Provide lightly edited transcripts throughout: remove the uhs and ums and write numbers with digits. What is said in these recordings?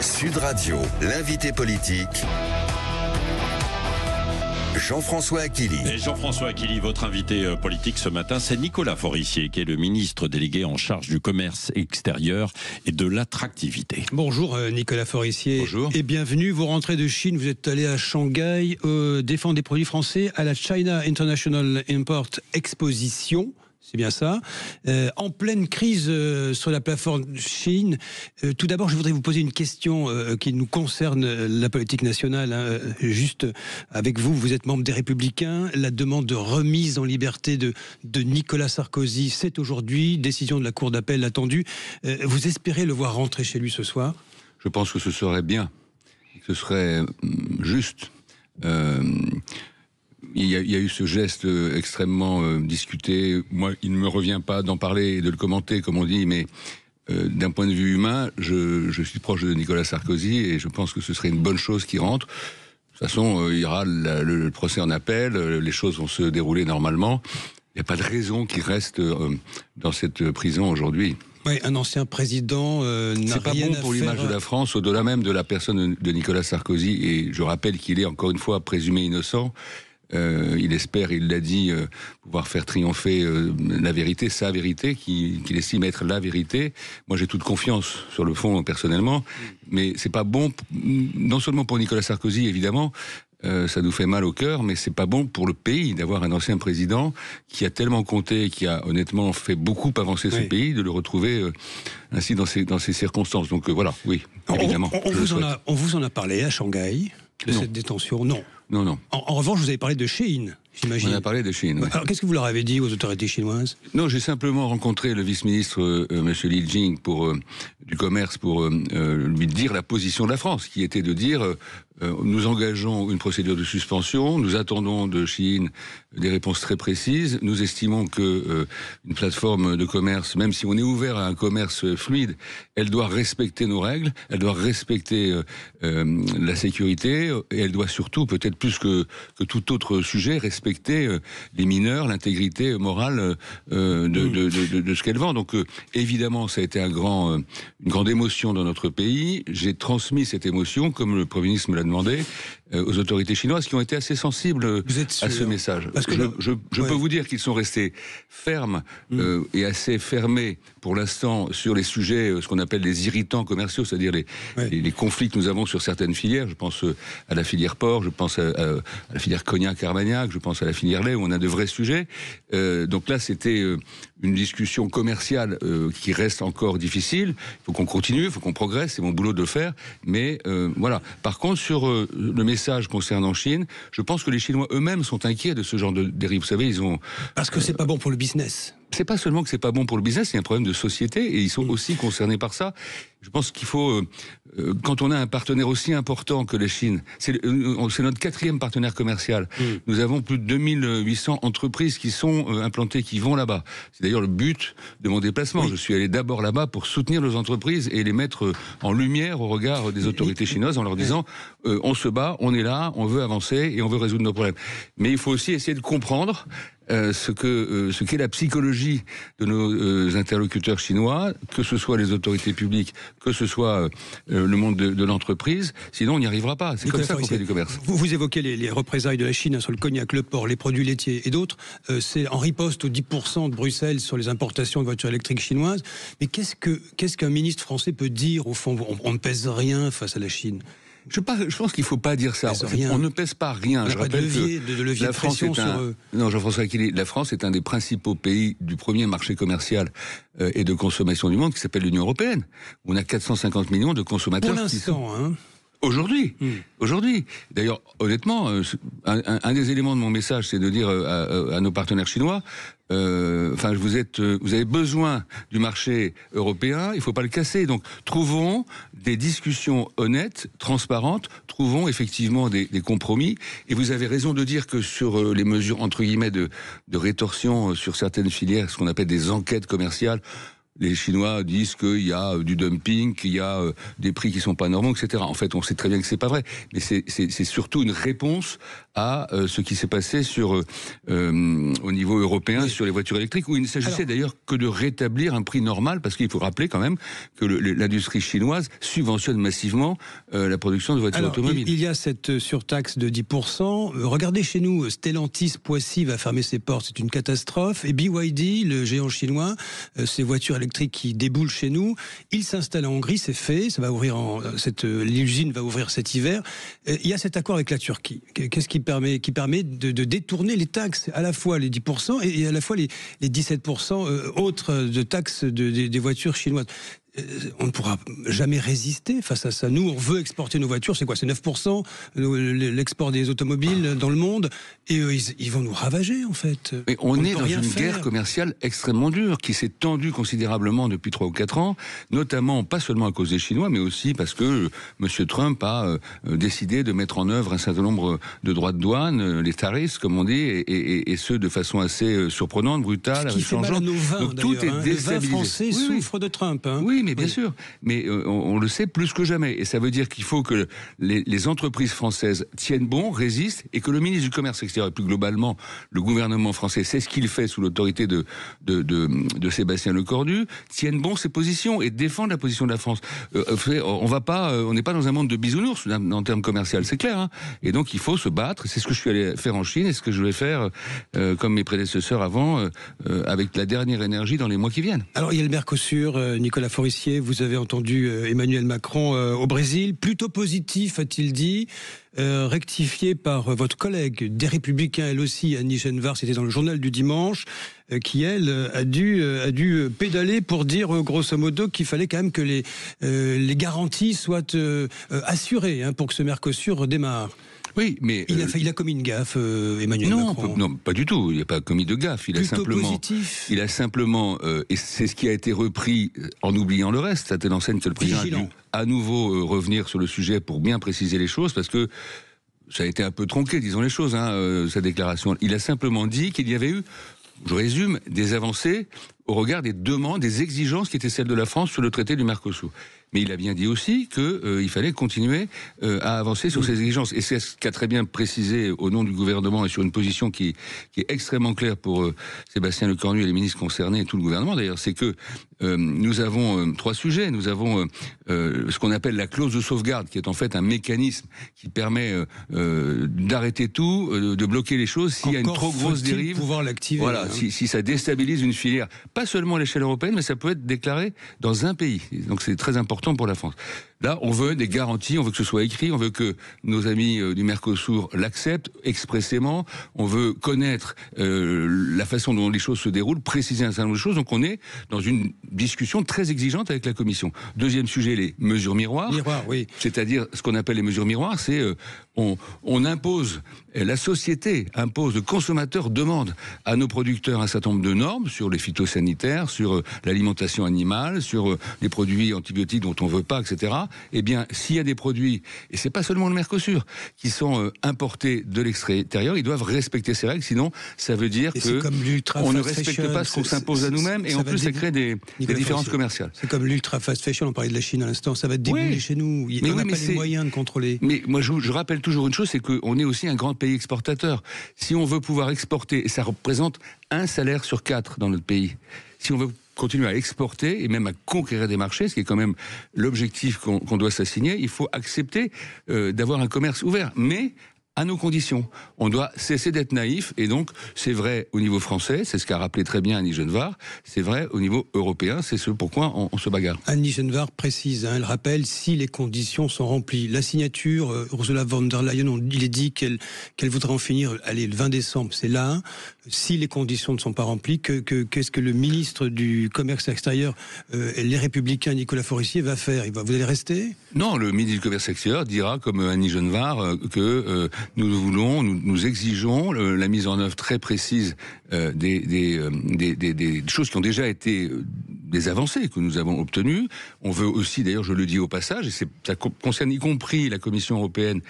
Sud Radio, l'invité politique, Jean-François Aquili. Et Jean-François Aquili, votre invité politique ce matin, c'est Nicolas Forissier, qui est le ministre délégué en charge du commerce extérieur et de l'attractivité. Bonjour Nicolas Forissier. Bonjour. Et bienvenue. Vous rentrez de Chine, vous êtes allé à Shanghai défendre des produits français à la China International Import Exposition. C'est bien ça. En pleine crise sur la plateforme Chine, tout d'abord, je voudrais vous poser une question qui nous concerne, la politique nationale. Juste avec vous, vous êtes membre des Républicains. La demande de remise en liberté de Nicolas Sarkozy, c'est aujourd'hui. Décision de la Cour d'appel attendue. Vous espérez le voir rentrer chez lui ce soir ? Je pense que ce serait bien, que ce serait juste. Il y a eu ce geste extrêmement discuté. Moi, il ne me revient pas d'en parler et de le commenter, comme on dit, mais d'un point de vue humain, je suis proche de Nicolas Sarkozy et je pense que ce serait une bonne chose qu'il rentre. De toute façon, il y aura le procès en appel, les choses vont se dérouler normalement. Il n'y a pas de raison qu'il reste dans cette prison aujourd'hui. Oui, un ancien président n'a rien à faire. C'est pas bon pour l'image de la France, au-delà même de la personne de Nicolas Sarkozy. Et je rappelle qu'il est encore une fois présumé innocent. Il espère, il l'a dit, pouvoir faire triompher la vérité, sa vérité, qu'il estime être la vérité. Moi, j'ai toute confiance sur le fond, personnellement, mais c'est pas bon, non seulement pour Nicolas Sarkozy, évidemment, ça nous fait mal au cœur, mais c'est pas bon pour le pays d'avoir un ancien président qui a tellement compté, qui a honnêtement fait beaucoup avancer ce pays, de le retrouver ainsi dans ces circonstances. Donc voilà, oui, évidemment. On vous en a parlé à Shanghai de cette détention ? Non. Non. En revanche, vous avez parlé de Chine, j'imagine. On a parlé de Chine. Alors, qu'est-ce que vous leur avez dit aux autorités chinoises ? Non, j'ai simplement rencontré le vice-ministre, Monsieur Li Jing, du commerce, pour lui dire la position de la France, qui était de dire nous engageons une procédure de suspension, nous attendons de Chine des réponses très précises, nous estimons que une plateforme de commerce, même si on est ouvert à un commerce fluide, elle doit respecter nos règles, elle doit respecter la sécurité, et elle doit surtout, peut-être plus que tout autre sujet, respecter les mineurs, l'intégrité morale de ce qu'elle vend. Donc évidemment, ça a été une grande émotion dans notre pays. J'ai transmis cette émotion, comme le Premier ministre me l'a demandé, aux autorités chinoises qui ont été assez sensibles à ce message. Parce que je peux vous dire qu'ils sont restés fermes et assez fermés pour l'instant sur les sujets, ce qu'on appelle les irritants commerciaux, c'est-à-dire les conflits que nous avons sur certaines filières. Je pense à la filière porc, je pense à la filière cognac-armagnac, je pense à la filière lait, où on a de vrais sujets. Donc là, c'était une discussion commerciale qui reste encore difficile. Il faut qu'on continue, il faut qu'on progresse, c'est mon boulot de le faire. Mais voilà. Par contre, sur le message concernant Chine, je pense que les Chinois eux-mêmes sont inquiets de ce genre de dérive. Vous savez, ils ont... Parce que c'est pas bon pour le business. C'est pas seulement que c'est pas bon pour le business, il y a un problème de société et ils sont aussi concernés par ça. Je pense qu'il faut, quand on a un partenaire aussi important que la Chine, c'est notre 4e partenaire commercial. Nous avons plus de 2800 entreprises qui sont implantées, qui vont là-bas. C'est d'ailleurs le but de mon déplacement. Je suis allé d'abord là-bas pour soutenir nos entreprises et les mettre en lumière au regard des autorités chinoises en leur disant on se bat, on est là, on veut avancer et on veut résoudre nos problèmes. Mais il faut aussi essayer de comprendre ce qu'est la psychologie de nos interlocuteurs chinois, que ce soit les autorités publiques, que ce soit le monde de l'entreprise, sinon on n'y arrivera pas. C'est comme ça qu'on fait du commerce. Vous évoquez les représailles de la Chine sur le cognac, le porc, les produits laitiers et d'autres. C'est en riposte aux 10% de Bruxelles sur les importations de voitures électriques chinoises. Mais qu'est-ce qu'un ministre français peut dire au fond ? On ne pèse rien face à la Chine. Je pense qu'il ne faut pas dire ça. On ne pèse pas rien. Je rappelle que la France est Non, Jean-François Aquili, la France est un des principaux pays du premier marché commercial et de consommation du monde qui s'appelle l'Union européenne. On a 450 millions de consommateurs. Pour l'instant, Aujourd'hui. D'ailleurs, honnêtement, un des éléments de mon message, c'est de dire à nos partenaires chinois, vous avez besoin du marché européen, il ne faut pas le casser. Donc, trouvons des discussions honnêtes, transparentes, trouvons effectivement des compromis. Et vous avez raison de dire que sur les mesures, entre guillemets, de rétorsion sur certaines filières, ce qu'on appelle des enquêtes commerciales, les Chinois disent qu'il y a du dumping, qu'il y a des prix qui sont pas normaux, etc. En fait, on sait très bien que c'est pas vrai. Mais c'est surtout une réponse à ce qui s'est passé au niveau européen sur les voitures électriques, où il ne s'agissait d'ailleurs que de rétablir un prix normal, parce qu'il faut rappeler quand même que l'industrie chinoise subventionne massivement la production de voitures automobiles. Il y a cette surtaxe de 10%. Regardez chez nous, Stellantis Poissy va fermer ses portes, c'est une catastrophe. Et BYD, le géant chinois, ces voitures électriques qui déboulent chez nous, il s'installe en Hongrie, c'est fait, ça va ouvrir l'usine va ouvrir cet hiver. Il y a cet accord avec la Turquie. Qu'est-ce qui permet de détourner les taxes, à la fois les 10% et à la fois les 17% autres de taxes des voitures chinoises. On ne pourra jamais résister face à ça. Nous, on veut exporter nos voitures, c'est quoi? C'est 9% l'export des automobiles dans le monde, et eux, ils vont nous ravager, en fait. Mais on est dans une guerre commerciale extrêmement dure, qui s'est tendue considérablement depuis 3 ou 4 ans, notamment, pas seulement à cause des Chinois, mais aussi parce que M. Trump a décidé de mettre en œuvre un certain nombre de droits de douane, les tarifs, comme on dit, et ce, de façon assez surprenante, brutale, ce qui fait mal à nos vins, donc tout est déstabilisé. Le vin français souffre de Trump. Oui, mais bien sûr. Mais on le sait plus que jamais. Et ça veut dire qu'il faut que les entreprises françaises tiennent bon, résistent, et que le ministre du Commerce extérieur, et plus globalement le gouvernement français, c'est ce qu'il fait sous l'autorité de Sébastien Lecornu, tiennent bon ses positions et défendent la position de la France. On n'est pas dans un monde de bisounours en termes commerciaux, c'est clair. Hein. Et donc il faut se battre. C'est ce que je suis allé faire en Chine et ce que je vais faire, comme mes prédécesseurs avant, avec la dernière énergie dans les mois qui viennent. Alors il y a le Mercosur, Nicolas Forissier, vous avez entendu Emmanuel Macron au Brésil, plutôt positif, a-t-il dit, rectifié par votre collègue des Républicains, elle aussi, Annie Genevard, c'était dans le journal du dimanche, qui, elle, a dû pédaler pour dire, grosso modo, qu'il fallait quand même que les garanties soient assurées pour que ce Mercosur redémarre. Oui, mais il a commis une gaffe, Emmanuel Macron. Non, pas du tout. Il n'a pas commis de gaffe. Il a simplement, et c'est ce qui a été repris en oubliant le reste. Ça telle enseigne que le président a dû à nouveau revenir sur le sujet pour bien préciser les choses, parce que ça a été un peu tronqué, disons les choses, sa déclaration. Il a simplement dit qu'il y avait eu, je résume, des avancées au regard des demandes, des exigences qui étaient celles de la France sur le traité du Mercosur. Mais il a bien dit aussi qu'il fallait continuer à avancer sur ces exigences. Et c'est ce qu'a très bien précisé au nom du gouvernement et sur une position qui est extrêmement claire pour Sébastien Lecornu et les ministres concernés et tout le gouvernement d'ailleurs, c'est que nous avons 3 sujets. Nous avons ce qu'on appelle la clause de sauvegarde, qui est en fait un mécanisme qui permet d'arrêter tout, de bloquer les choses s'il y a une trop grosse dérive. Pouvoir l'activer. Voilà, si ça déstabilise une filière, pas seulement à l'échelle européenne, mais ça peut être déclaré dans un pays. Donc c'est très important pour la France. Là, on veut des garanties, on veut que ce soit écrit, on veut que nos amis du Mercosur l'acceptent expressément, on veut connaître la façon dont les choses se déroulent, préciser un certain nombre de choses. Donc on est dans une discussion très exigeante avec la Commission. Deuxième sujet, les mesures miroirs. Oui. C'est-à-dire, ce qu'on appelle les mesures miroirs, c'est on impose, la société impose, le consommateur demande à nos producteurs un certain nombre de normes sur les phytosanitaires, sur l'alimentation animale, sur les produits antibiotiques dont on veut pas, etc. Eh bien, s'il y a des produits, et c'est pas seulement le Mercosur, qui sont importés de l'extérieur, ils doivent respecter ces règles, sinon ça veut dire qu'on ne respecte pas ce qu'on s'impose à nous-mêmes, et en plus ça crée des différences commerciales. C'est comme l'ultra fast fashion, on parlait de la Chine à l'instant, ça va débouler chez nous, on n'a pas les moyens de contrôler. Mais moi je rappelle toujours une chose, c'est qu'on est aussi un grand pays exportateur. Si on veut pouvoir exporter, et ça représente 1 salaire sur 4 dans notre pays, si on veut continuer à exporter et même à conquérir des marchés, ce qui est quand même l'objectif qu'on doit s'assigner, il faut accepter d'avoir un commerce ouvert, mais à nos conditions. On doit cesser d'être naïf, et donc c'est vrai au niveau français, c'est ce qu'a rappelé très bien Annie Genevard, c'est vrai au niveau européen, c'est ce pourquoi on se bagarre. Annie Genevard précise, elle rappelle, si les conditions sont remplies. La signature, Ursula von der Leyen, il est dit qu'elle voudrait en finir, allez, le 20 décembre, c'est là. Si les conditions ne sont pas remplies, qu'est-ce que le ministre du Commerce extérieur, les Républicains, Nicolas Forissier, va faire? Vous allez rester? Non, le ministre du Commerce extérieur dira, comme Annie Genevard, que nous exigeons la mise en œuvre très précise des choses qui ont déjà été des avancées que nous avons obtenues. On veut aussi, d'ailleurs, je le dis au passage, et ça concerne y compris la Commission européenne,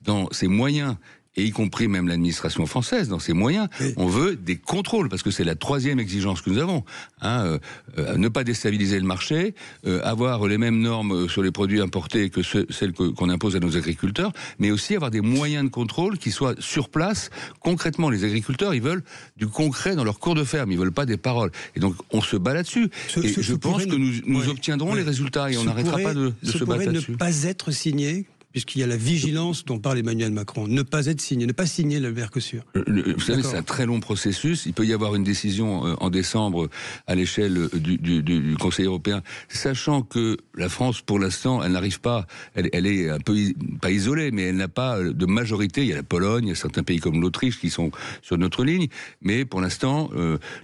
dans ses moyens et y compris même l'administration française, dans ses moyens, on veut des contrôles, parce que c'est la troisième exigence que nous avons. Ne pas déstabiliser le marché, avoir les mêmes normes sur les produits importés que celles qu'on impose à nos agriculteurs, mais aussi avoir des moyens de contrôle qui soient sur place. Concrètement, les agriculteurs, ils veulent du concret dans leur cours de ferme, ils veulent pas des paroles. Et donc, on se bat là-dessus. Et je pense que nous obtiendrons les résultats, et on n'arrêtera pas de se battre là-dessus. Ne pas être signé, puisqu'il y a la vigilance dont parle Emmanuel Macron, ne pas être signé, ne pas signer le Mercosur. Vous savez, c'est un très long processus. Il peut y avoir une décision en décembre à l'échelle du Conseil européen, sachant que la France, pour l'instant, elle n'arrive pas, elle est un peu, pas isolée, mais elle n'a pas de majorité. Il y a la Pologne, il y a certains pays comme l'Autriche qui sont sur notre ligne, mais pour l'instant,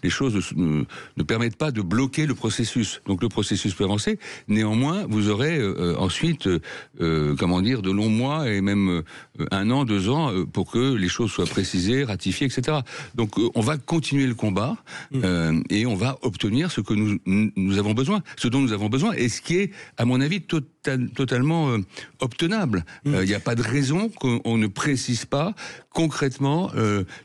les choses ne permettent pas de bloquer le processus. Donc le processus peut avancer. Néanmoins, vous aurez ensuite, de longs mois et même 1 an, 2 ans pour que les choses soient précisées, ratifiées, etc. Donc on va continuer le combat et on va obtenir ce que nous avons besoin, ce dont nous avons besoin, et ce qui est, à mon avis, totalement obtenable. Il n'y a pas de raison qu'on ne précise pas concrètement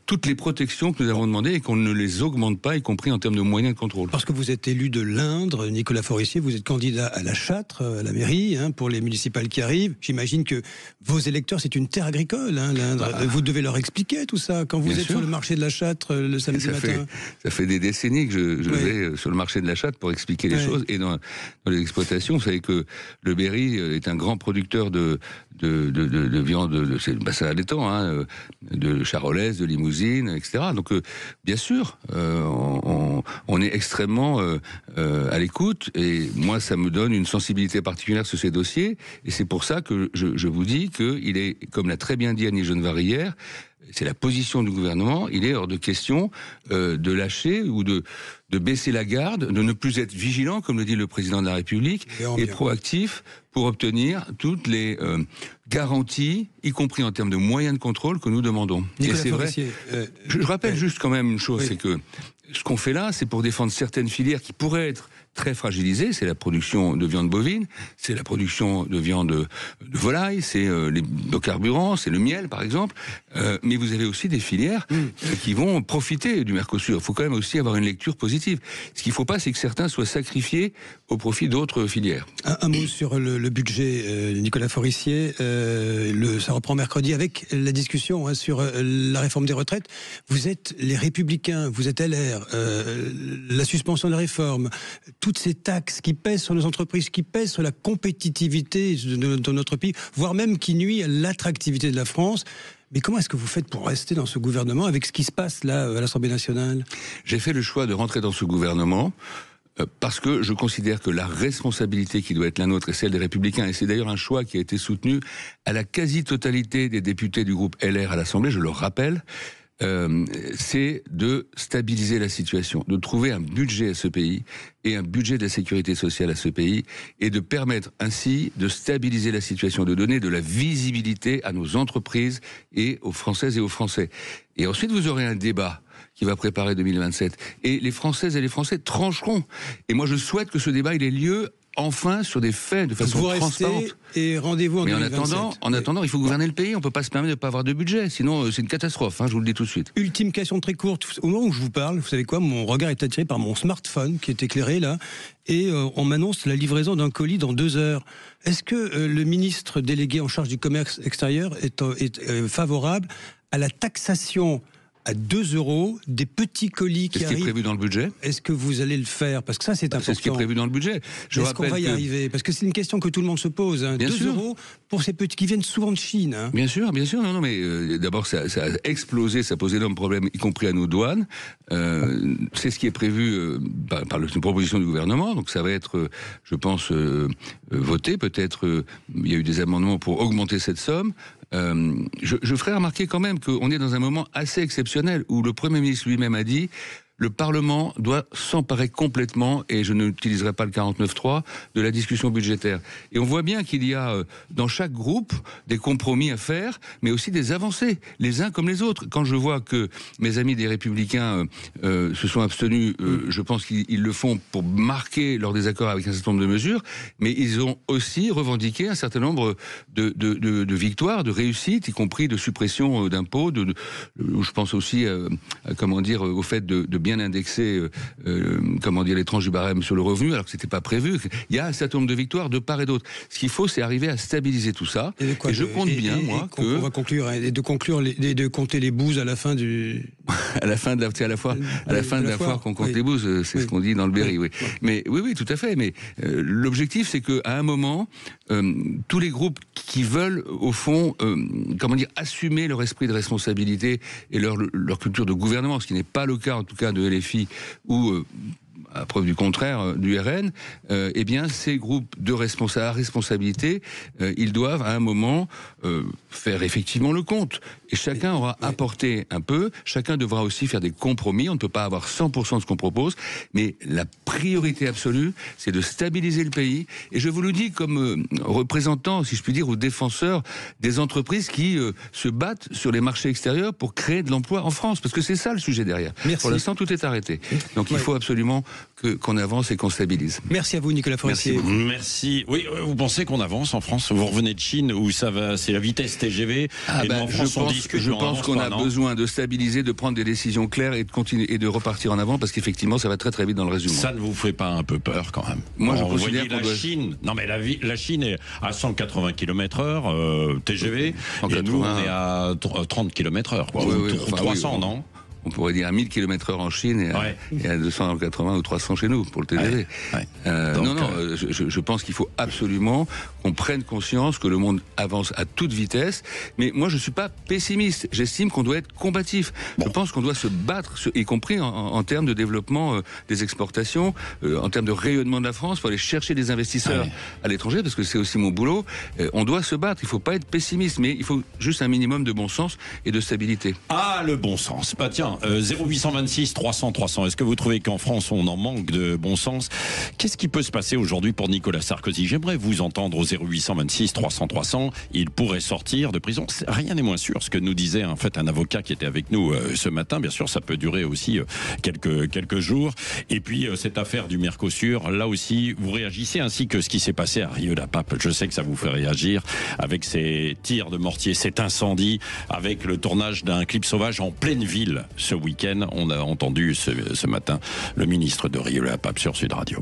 toutes les protections que nous avons demandées et qu'on ne les augmente pas, y compris en termes de moyens de contrôle. Parce que vous êtes élu de l'Indre, Nicolas Forissier, vous êtes candidat à la Châtre, à la mairie, pour les municipales qui arrivent. J'imagine que vos électeurs, c'est une terre agricole, l'Indre. Vous devez leur expliquer tout ça quand vous êtes sur le marché de la Châtre le samedi matin. Ça fait des décennies que je vais sur le marché de la Châtre pour expliquer les choses. Et dans les exploitations, vous savez que le Berry est un grand producteur de viande, c'est le bassin allaitant, de charolaise, de limousine, etc. Donc, bien sûr, on est extrêmement à l'écoute, et moi, ça me donne une sensibilité particulière sur ces dossiers, et c'est pour ça que je vous dis qu'il est, comme l'a très bien dit Annie Genevard hier, c'est la position du gouvernement, il est hors de question de lâcher ou de baisser la garde, de ne plus être vigilant, comme le dit le président de la République, et proactif pour obtenir toutes les garanties, y compris en termes de moyens de contrôle, que nous demandons. Nicolas et c'est vrai. Je rappelle juste quand même une chose, c'est que ce qu'on fait là, c'est pour défendre certaines filières qui pourraient être très fragilisées. C'est la production de viande bovine, c'est la production de viande de volaille, c'est les biocarburants, c'est le miel par exemple. Mais vous avez aussi des filières qui vont profiter du Mercosur. Il faut quand même aussi avoir une lecture positive. Ce qu'il ne faut pas, c'est que certains soient sacrifiés au profit d'autres filières. Un mot sur le budget, Nicolas Forissier. Ça reprend mercredi avec la discussion sur la réforme des retraites. Vous êtes les Républicains, vous êtes LR, la suspension de la réforme, toutes ces taxes qui pèsent sur nos entreprises, qui pèsent sur la compétitivité de notre pays, voire même qui nuit à l'attractivité de la France. Mais comment est-ce que vous faites pour rester dans ce gouvernement avec ce qui se passe là à l'Assemblée nationale ? J'ai fait le choix de rentrer dans ce gouvernement parce que je considère que la responsabilité qui doit être la nôtre est celle des Républicains, et c'est d'ailleurs un choix qui a été soutenu à la quasi-totalité des députés du groupe LR à l'Assemblée, je le rappelle. C'est de stabiliser la situation, de trouver un budget à ce pays et un budget de la sécurité sociale à ce pays, et de permettre ainsi de stabiliser la situation, de donner de la visibilité à nos entreprises et aux Françaises et aux Français. Et ensuite, vous aurez un débat qui va préparer 2027. Et les Françaises et les Français trancheront. Et moi, je souhaite que ce débat il ait lieu enfin sur des faits de façon transparente. Et rendez-vous en 2027. En attendant, il faut gouverner le pays. On ne peut pas se permettre de ne pas avoir de budget. Sinon, c'est une catastrophe. Je vous le dis tout de suite. Ultime question très courte. Au moment où je vous parle, vous savez quoi ? Mon regard est attiré par mon smartphone qui est éclairé là. Et on m'annonce la livraison d'un colis dans 2 heures. Est-ce que le ministre délégué en charge du commerce extérieur est favorable à la taxation à 2 € des petits colis qui arrivent? C'est ce qui est prévu dans le budget. Est-ce que vous allez le faire? Parce que ça, c'est important. C'est ce qui est prévu dans le budget. Est-ce qu'on va y arriver? Parce que c'est une question que tout le monde se pose. 2 € pour ces petits qui viennent souvent de Chine. Bien sûr. Non, mais d'abord, ça a explosé, ça pose d'énormes problèmes, y compris à nos douanes. C'est ce qui est prévu par une proposition du gouvernement. Donc ça va être, je pense, voté. Peut-être, il y a eu des amendements pour augmenter cette somme. Je ferai remarquer quand même qu'on est dans un moment assez exceptionnel où le Premier ministre lui-même a dit le Parlement doit s'emparer complètement, et je n'utiliserai pas le 49.3, de la discussion budgétaire. Et on voit bien qu'il y a dans chaque groupe des compromis à faire, mais aussi des avancées, les uns comme les autres. Quand je vois que mes amis des Républicains se sont abstenus, je pense qu'ils le font pour marquer leur désaccord avec un certain nombre de mesures, mais ils ont aussi revendiqué un certain nombre de victoires, de réussites, y compris de suppression d'impôts, je pense aussi au fait de bien indexer les tranches du barème sur le revenu, alors que c'était pas prévu. Il y a un certain nombre de victoires de part et d'autre. Ce qu'il faut, c'est arriver à stabiliser tout ça. Et je compte bien, moi, que... On va conclure, et de compter les bouses à la fin du... à la fin de la foire qu'on compte les bouses, c'est ce qu'on dit dans le Berry, oui. Mais oui, tout à fait. Mais l'objectif, c'est qu'à un moment, tous les groupes qui veulent, au fond, assumer leur esprit de responsabilité et leur culture de gouvernement, ce qui n'est pas le cas, en tout cas, de LFI ou... à preuve du contraire, du RN, eh bien, ces groupes à responsabilité, ils doivent, à un moment, faire effectivement le compte. Et chacun aura apporté un peu, chacun devra aussi faire des compromis, on ne peut pas avoir 100% de ce qu'on propose, mais la priorité absolue, c'est de stabiliser le pays. Et je vous le dis comme représentant, si je puis dire, ou défenseur des entreprises qui se battent sur les marchés extérieurs pour créer de l'emploi en France, parce que c'est ça le sujet derrière. Merci. Pour l'instant, tout est arrêté. Donc il faut absolument qu'on avance et qu'on stabilise. Merci à vous, Nicolas Forissier. Merci. Oui, vous pensez qu'on avance en France? Vous revenez de Chine où ça va, c'est la vitesse TGV. Je pense qu'on a besoin de stabiliser, de prendre des décisions claires et de continuer et de repartir en avant, parce qu'effectivement, ça va très très vite dans le reste du monde. Ça ne vous fait pas un peu peur quand même? Moi, je considère qu'on doit... Chine. Non, mais la Chine est à 180 km/h TGV, 180. Et nous on est à 30 km/h. 300, non? On pourrait dire à 1000 km/h en Chine et à 280 ou 300 chez nous pour le TGV. Je pense qu'il faut absolument qu'on prenne conscience que le monde avance à toute vitesse. Mais moi, je ne suis pas pessimiste. J'estime qu'on doit être combatif. Je pense qu'on doit se battre, y compris en termes de développement des exportations, en termes de rayonnement de la France, pour aller chercher des investisseurs à l'étranger, parce que c'est aussi mon boulot. On doit se battre. Il ne faut pas être pessimiste, mais il faut juste un minimum de bon sens et de stabilité. Ah, le bon sens. Bah tiens, 0826 300 300. Est-ce que vous trouvez qu'en France on en manque de bon sens? Qu'est-ce qui peut se passer aujourd'hui pour Nicolas Sarkozy? J'aimerais vous entendre au 0826 300 300. Il pourrait sortir de prison. Rien n'est moins sûr. Ce que nous disait en fait un avocat qui était avec nous ce matin. Bien sûr, ça peut durer aussi quelques jours. Et puis cette affaire du Mercosur, là aussi, vous réagissez, ainsi que ce qui s'est passé à Rieux-la-Pape. Je sais que ça vous fait réagir avec ces tirs de mortier, cet incendie, avec le tournage d'un clip sauvage en pleine ville. Ce week-end, on a entendu ce matin le ministre de Rieux-la-Pape sur Sud Radio.